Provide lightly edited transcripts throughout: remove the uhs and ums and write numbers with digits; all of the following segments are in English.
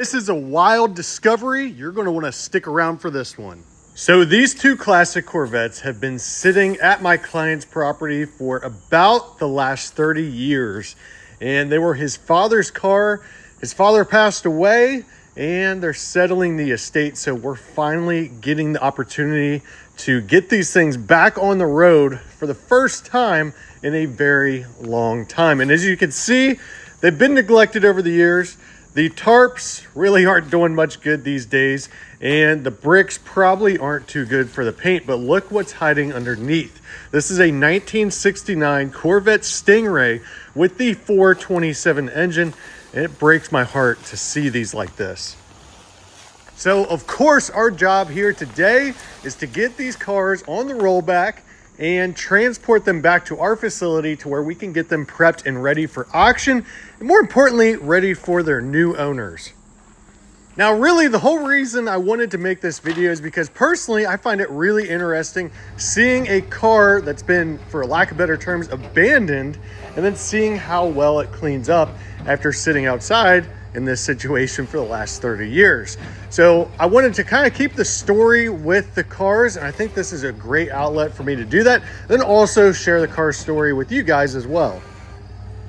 This is a wild discovery. You're going to want to stick around for this one. So these two classic Corvettes have been sitting at my client's property for about the last 30 years. And they were his father's car. His father passed away and they're settling the estate. So we're finally getting the opportunity to get these things back on the road for the first time in a very long time. And as you can see, they've been neglected over the years. The tarps really aren't doing much good these days, and the bricks probably aren't too good for the paint, but look what's hiding underneath. This is a 1969 Corvette Stingray with the 427 engine, and it breaks my heart to see these like this. So, of course, our job here today is to get these cars on the rollback and transport them back to our facility to where we can get them prepped and ready for auction, and more importantly, ready for their new owners. Now, really, the whole reason I wanted to make this video is because personally, I find it really interesting seeing a car that's been, for lack of better terms, abandoned, and then seeing how well it cleans up after sitting outside in this situation for the last 30 years. So I wanted to kind of keep the story with the cars, and I think this is a great outlet for me to do that, then also share the car story with you guys as well.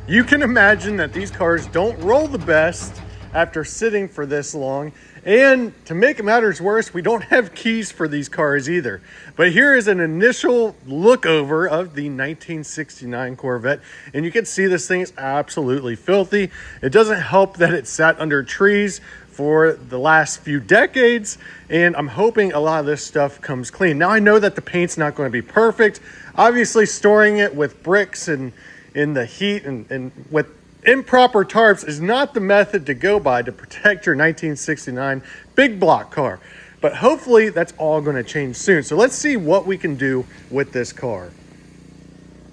You can imagine that these cars don't roll the best after sitting for this long, and to make matters worse, we don't have keys for these cars either. But here is an initial look over of the 1969 Corvette, and you can see this thing is absolutely filthy. It doesn't help that it sat under trees for the last few decades, and I'm hoping a lot of this stuff comes clean. Now, I know that the paint's not going to be perfect. Obviously, storing it with bricks and in the heat and with improper tarps is not the method to go by to protect your 1969 big block car. But hopefully that's all going to change soon. So let's see what we can do with this car.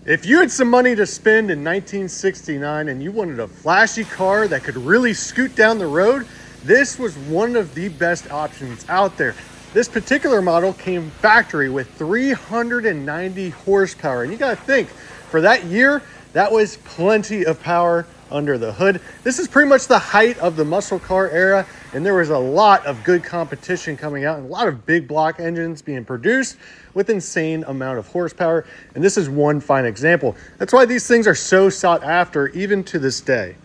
If you had some money to spend in 1969 and you wanted a flashy car that could really scoot down the road, this was one of the best options out there. This particular model came factory with 390 horsepower. And you got to think, for that year, that was plenty of power under the hood. This is pretty much the height of the muscle car era, and there was a lot of good competition coming out and a lot of big block engines being produced with insane amount of horsepower, and this is one fine example. That's why these things are so sought after even to this day.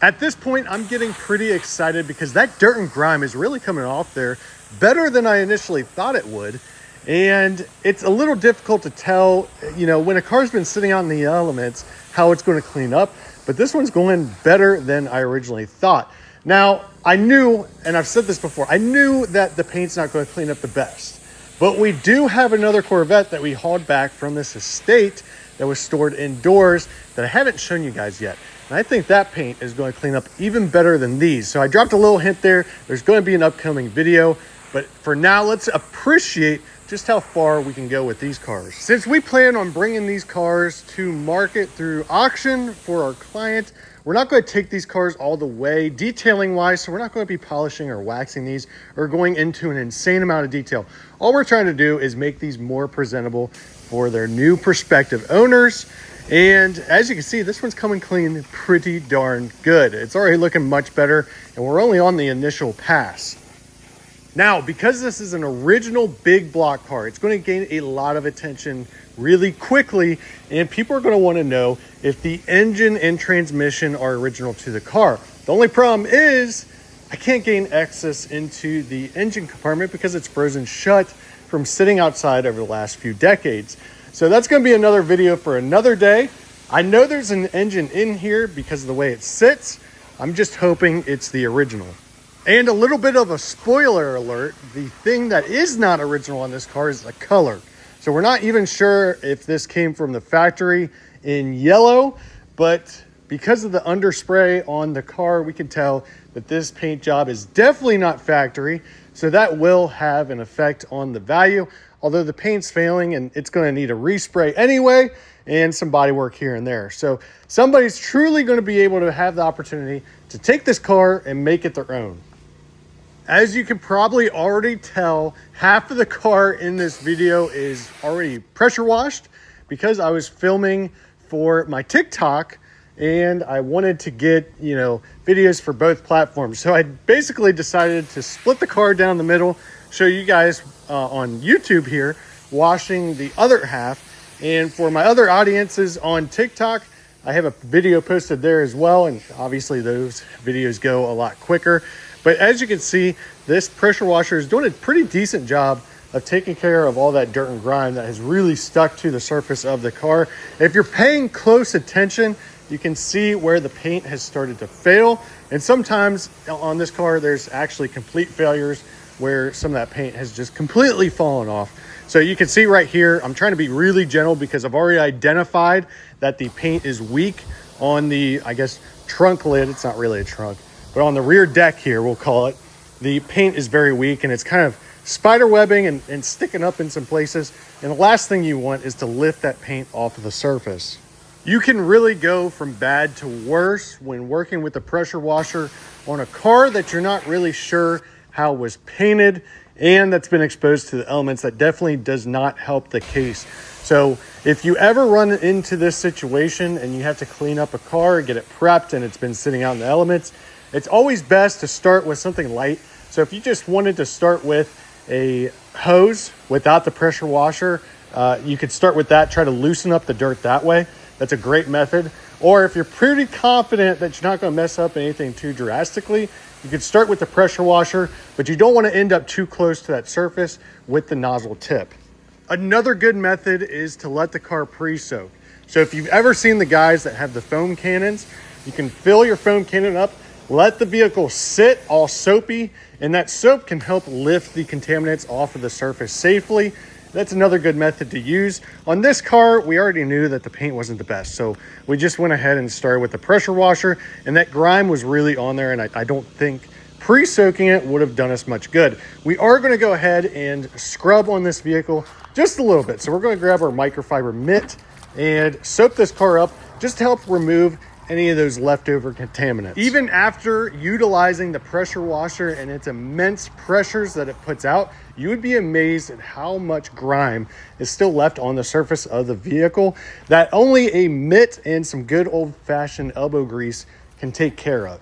At this point, I'm getting pretty excited because that dirt and grime is really coming off there better than I initially thought it would. And it's a little difficult to tell, when a car's been sitting out in the elements, how it's going to clean up. But this one's going better than I originally thought. Now, I knew, and I've said this before, I knew that the paint's not going to clean up the best. But we do have another Corvette that we hauled back from this estate that was stored indoors that I haven't shown you guys yet. And I think that paint is going to clean up even better than these. So I dropped a little hint there. There's going to be an upcoming video. But for now, let's appreciate just how far we can go with these cars. Since we plan on bringing these cars to market through auction for our client, we're not going to take these cars all the way detailing wise, so we're not going to be polishing or waxing these or going into an insane amount of detail. All we're trying to do is make these more presentable for their new prospective owners. And as you can see, this one's coming clean pretty darn good. It's already looking much better, and we're only on the initial pass. Now, because this is an original big block car, it's going to gain a lot of attention really quickly, and people are going to want to know if the engine and transmission are original to the car. The only problem is I can't gain access into the engine compartment because it's frozen shut from sitting outside over the last few decades. So that's going to be another video for another day. I know there's an engine in here because of the way it sits. I'm just hoping it's the original. And a little bit of a spoiler alert, the thing that is not original on this car is the color. So we're not even sure if this came from the factory in yellow, but because of the underspray on the car, we can tell that this paint job is definitely not factory. So that will have an effect on the value, although the paint's failing and it's going to need a respray anyway and some body work here and there. So somebody's truly going to be able to have the opportunity to take this car and make it their own. As you can probably already tell, half of the car in this video is already pressure washed because I was filming for my TikTok and I wanted to get, videos for both platforms. So I basically decided to split the car down the middle, show you guys on YouTube here, washing the other half. And for my other audiences on TikTok, I have a video posted there as well. And obviously those videos go a lot quicker. But as you can see, this pressure washer is doing a pretty decent job of taking care of all that dirt and grime that has really stuck to the surface of the car. If you're paying close attention, you can see where the paint has started to fail. And sometimes on this car, there's actually complete failures where some of that paint has just completely fallen off. So you can see right here, I'm trying to be really gentle because I've already identified that the paint is weak on the, trunk lid. It's not really a trunk, but on the rear deck here, we'll call it, the paint is very weak and it's kind of spider webbing and sticking up in some places. And the last thing you want is to lift that paint off of the surface. You can really go from bad to worse when working with the pressure washer on a car that you're not really sure how it was painted and that's been exposed to the elements. That definitely does not help the case. So if you ever run into this situation and you have to clean up a car, get it prepped, and it's been sitting out in the elements, it's always best to start with something light. So if you just wanted to start with a hose without the pressure washer, you could start with that, try to loosen up the dirt that way. That's a great method. Or if you're pretty confident that you're not going to mess up anything too drastically, you could start with the pressure washer, but you don't want to end up too close to that surface with the nozzle tip. Another good method is to let the car pre-soak. So if you've ever seen the guys that have the foam cannons, you can fill your foam cannon up, let the vehicle sit all soapy, and that soap can help lift the contaminants off of the surface safely. That's another good method to use. On this car, we already knew that the paint wasn't the best, so we just went ahead and started with the pressure washer, and that grime was really on there, and I don't think pre-soaking it would have done us much good. We are going to go ahead and scrub on this vehicle just a little bit. So we're going to grab our microfiber mitt and soap this car up just to help remove any of those leftover contaminants. Even after utilizing the pressure washer and its immense pressures that it puts out, you would be amazed at how much grime is still left on the surface of the vehicle that only a mitt and some good old-fashioned elbow grease can take care of.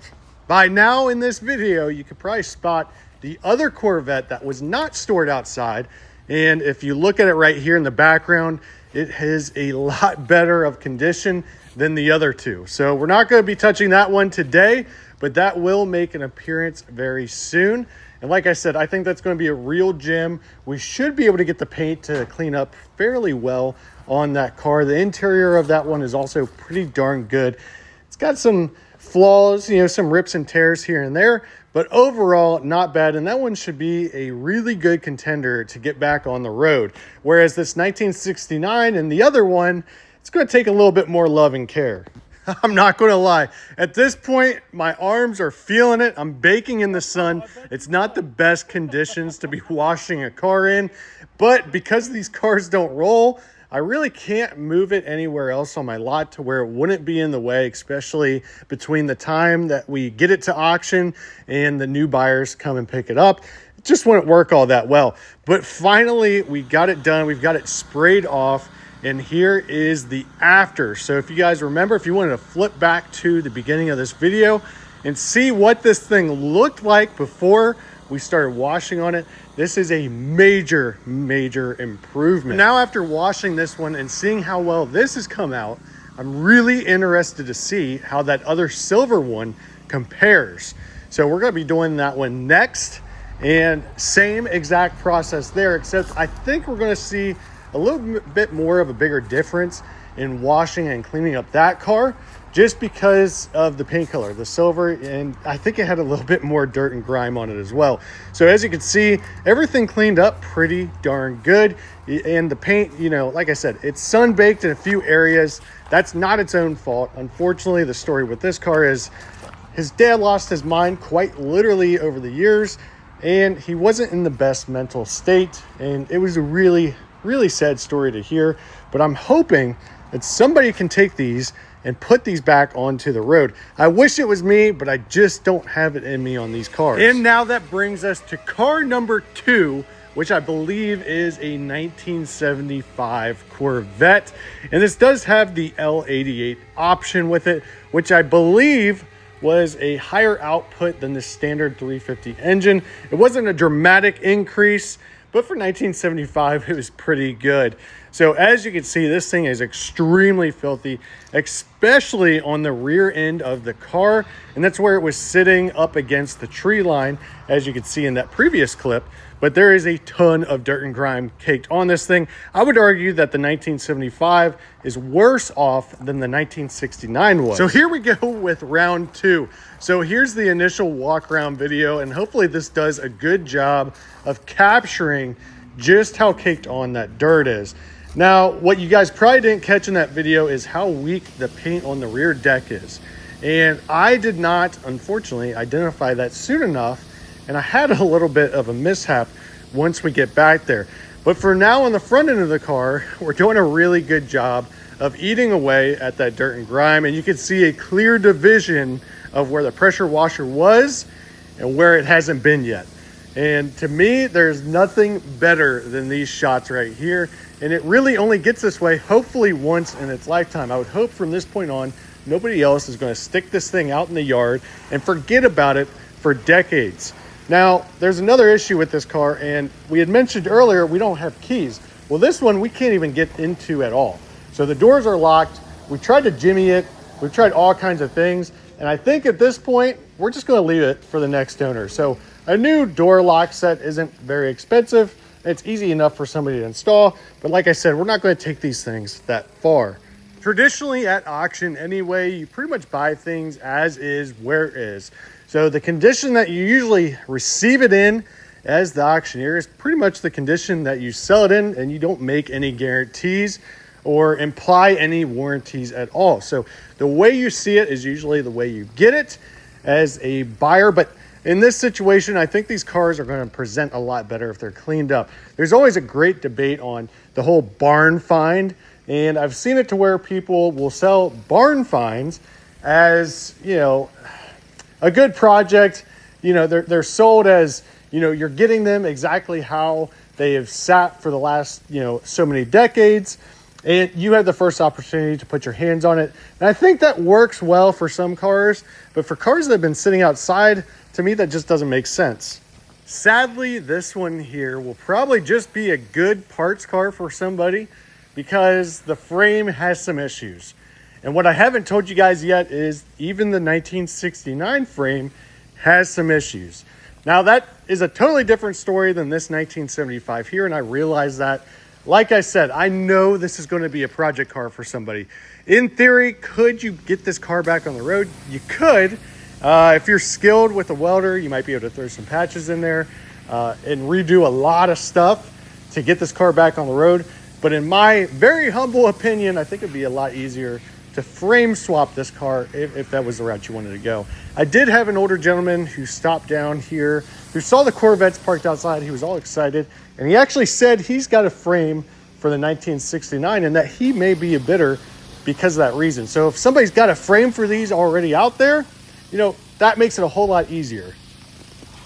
By now in this video, you could probably spot the other Corvette that was not stored outside. And if you look at it right here in the background, it has a lot better of condition than the other two. So we're not going to be touching that one today, but that will make an appearance very soon. And like I said, I think that's going to be a real gem. We should be able to get the paint to clean up fairly well on that car. The interior of that one is also pretty darn good. It's got some flaws, some rips and tears here and there, but overall not bad. And that one should be a really good contender to get back on the road. Whereas this 1969 and the other one, it's going to take a little bit more love and care. I'm not going to lie. At this point, my arms are feeling it. I'm baking in the sun. It's not the best conditions to be washing a car in, but because these cars don't roll, I really can't move it anywhere else on my lot to where it wouldn't be in the way, especially between the time that we get it to auction and the new buyers come and pick it up. It just wouldn't work all that well. But finally, we got it done. We've got it sprayed off. And here is the after. So if you guys remember, if you wanted to flip back to the beginning of this video and see what this thing looked like before we started washing on it, this is a major improvement. Now, after washing this one and seeing how well this has come out, I'm really interested to see how that other silver one compares. So we're going to be doing that one next, and same exact process there, except I think we're going to see a little bit more of a bigger difference in washing and cleaning up that car just because of the paint color, the silver, and I think it had a little bit more dirt and grime on it as well. So as you can see, everything cleaned up pretty darn good. And the paint, like I said, it's sun-baked in a few areas. That's not its own fault. Unfortunately, the story with this car is his dad lost his mind quite literally over the years, and he wasn't in the best mental state, and it was a really sad story to hear. But I'm hoping that somebody can take these and put these back onto the road. I wish it was me, but I just don't have it in me on these cars. And now that brings us to car number 2, which I believe is a 1975 Corvette. And this does have the L88 option with it, which I believe was a higher output than the standard 350 engine. It wasn't a dramatic increase, but for 1975, it was pretty good. So as you can see, this thing is extremely filthy, especially on the rear end of the car. And that's where it was sitting up against the tree line, as you can see in that previous clip. But there is a ton of dirt and grime caked on this thing. I would argue that the 1975 is worse off than the 1969 was. So here we go with round two. So here's the initial walk around video, and hopefully this does a good job of capturing just how caked on that dirt is. Now, what you guys probably didn't catch in that video is how weak the paint on the rear deck is. And I did not, unfortunately, identify that soon enough, and I had a little bit of a mishap once we get back there. But for now, on the front end of the car, we're doing a really good job of eating away at that dirt and grime, and you can see a clear division of where the pressure washer was and where it hasn't been yet. And to me, there's nothing better than these shots right here. And it really only gets this way, hopefully once in its lifetime. I would hope from this point on, nobody else is going to stick this thing out in the yard and forget about it for decades. Now, there's another issue with this car, and we had mentioned earlier, we don't have keys. Well, this one we can't even get into at all. So the doors are locked. We tried to jimmy it. We've tried all kinds of things. And I think at this point, we're just going to leave it for the next owner. So a new door lock set isn't very expensive. It's easy enough for somebody to install. But like I said, we're not going to take these things that far. Traditionally at auction anyway, you pretty much buy things as is, where is. So the condition that you usually receive it in as the auctioneer is pretty much the condition that you sell it in, and you don't make any guarantees or imply any warranties at all. So the way you see it is usually the way you get it as a buyer. But in this situation, I think these cars are going to present a lot better if they're cleaned up. There's always a great debate on the whole barn find, and I've seen it to where people will sell barn finds as, you know, a good project. You know, they're sold as, you know, you're getting them exactly how they have sat for the last, you know, so many decades, and you have the first opportunity to put your hands on it. And I think that works well for some cars, but for cars that have been sitting outside, to me, that just doesn't make sense. Sadly, this one here will probably just be a good parts car for somebody because the frame has some issues. And what I haven't told you guys yet is even the 1969 frame has some issues. Now, that is a totally different story than this 1975 here, and I realize that. Like I said, I know this is going to be a project car for somebody. In theory, could you get this car back on the road? You could. If you're skilled with a welder, you might be able to throw some patches in there and redo a lot of stuff to get this car back on the road. But in my very humble opinion, I think it'd be a lot easier to frame swap this car if that was the route you wanted to go. I did have an older gentleman who stopped down here, who saw the Corvettes parked outside. He was all excited, and he actually said he's got a frame for the 1969 and that he may be a bidder because of that reason. So if somebody's got a frame for these already out there, you know, that makes it a whole lot easier.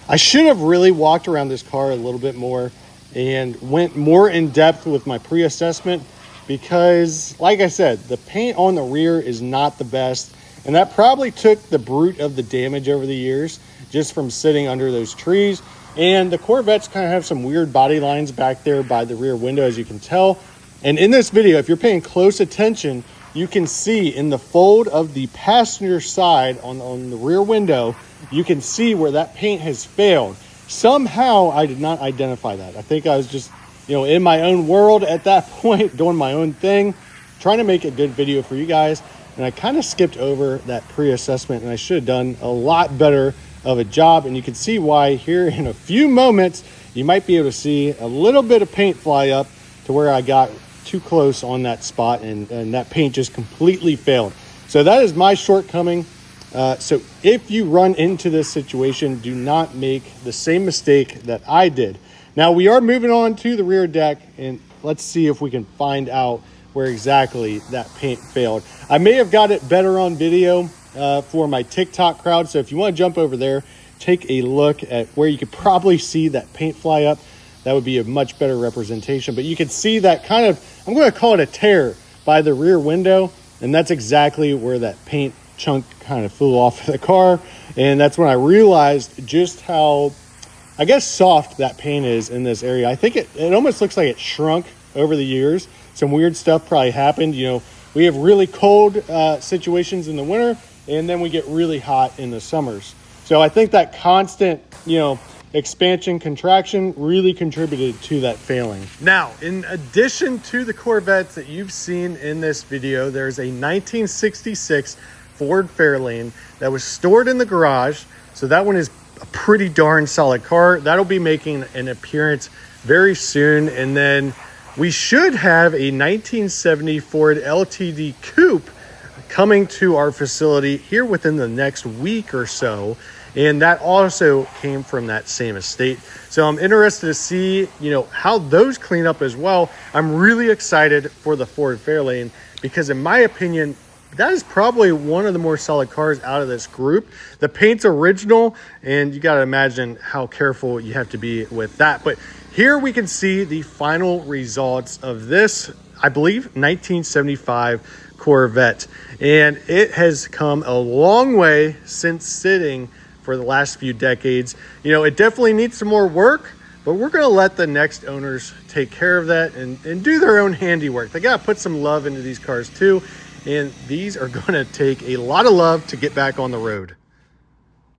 I should have really walked around this car a little bit more and went more in depth with my pre-assessment because, like I said, the paint on the rear is not the best. And that probably took the brunt of the damage over the years just from sitting under those trees. And the Corvettes kind of have some weird body lines back there by the rear window, as you can tell. And in this video, if you're paying close attention, you can see in the fold of the passenger side on the rear window, you can see where that paint has failed. Somehow I did not identify that. I think I was just, you know, in my own world at that point, doing my own thing, trying to make a good video for you guys. And I kind of skipped over that pre-assessment, and I should have done a lot better of a job. And you can see why here in a few moments, you might be able to see a little bit of paint fly up to where I got too close on that spot, and that paint just completely failed. So that is my shortcoming. So if you run into this situation, do not make the same mistake that I did. Now we are moving on to the rear deck, and let's see if we can find out where exactly that paint failed. I may have got it better on video for my TikTok crowd. So if you want to jump over there, take a look at where you could probably see that paint fly up. That would be a much better representation. But you can see that kind of, I'm going to call it a tear by the rear window. And that's exactly where that paint chunk kind of flew off of the car. And that's when I realized just how, I guess, soft that paint is in this area. I think it almost looks like it shrunk over the years. Some weird stuff probably happened. You know, we have really cold situations in the winter, and then we get really hot in the summers. So I think that constant, you know, expansion, contraction really contributed to that failing. Now, in addition to the Corvettes that you've seen in this video, there's a 1966 Ford Fairlane that was stored in the garage. So that one is a pretty darn solid car. That'll be making an appearance very soon. And then we should have a 1970 Ford LTD Coupe coming to our facility here within the next week or so. And that also came from that same estate. So I'm interested to see, you know, how those clean up as well. I'm really excited for the Ford Fairlane because in my opinion, that is probably one of the more solid cars out of this group. The paint's original, and you got to imagine how careful you have to be with that. But here we can see the final results of this, I believe, 1975 Corvette. And it has come a long way since sitting for the last few decades. You know, it definitely needs some more work, but we're going to let the next owners take care of that and do their own handiwork. They got to put some love into these cars too. And these are going to take a lot of love to get back on the road.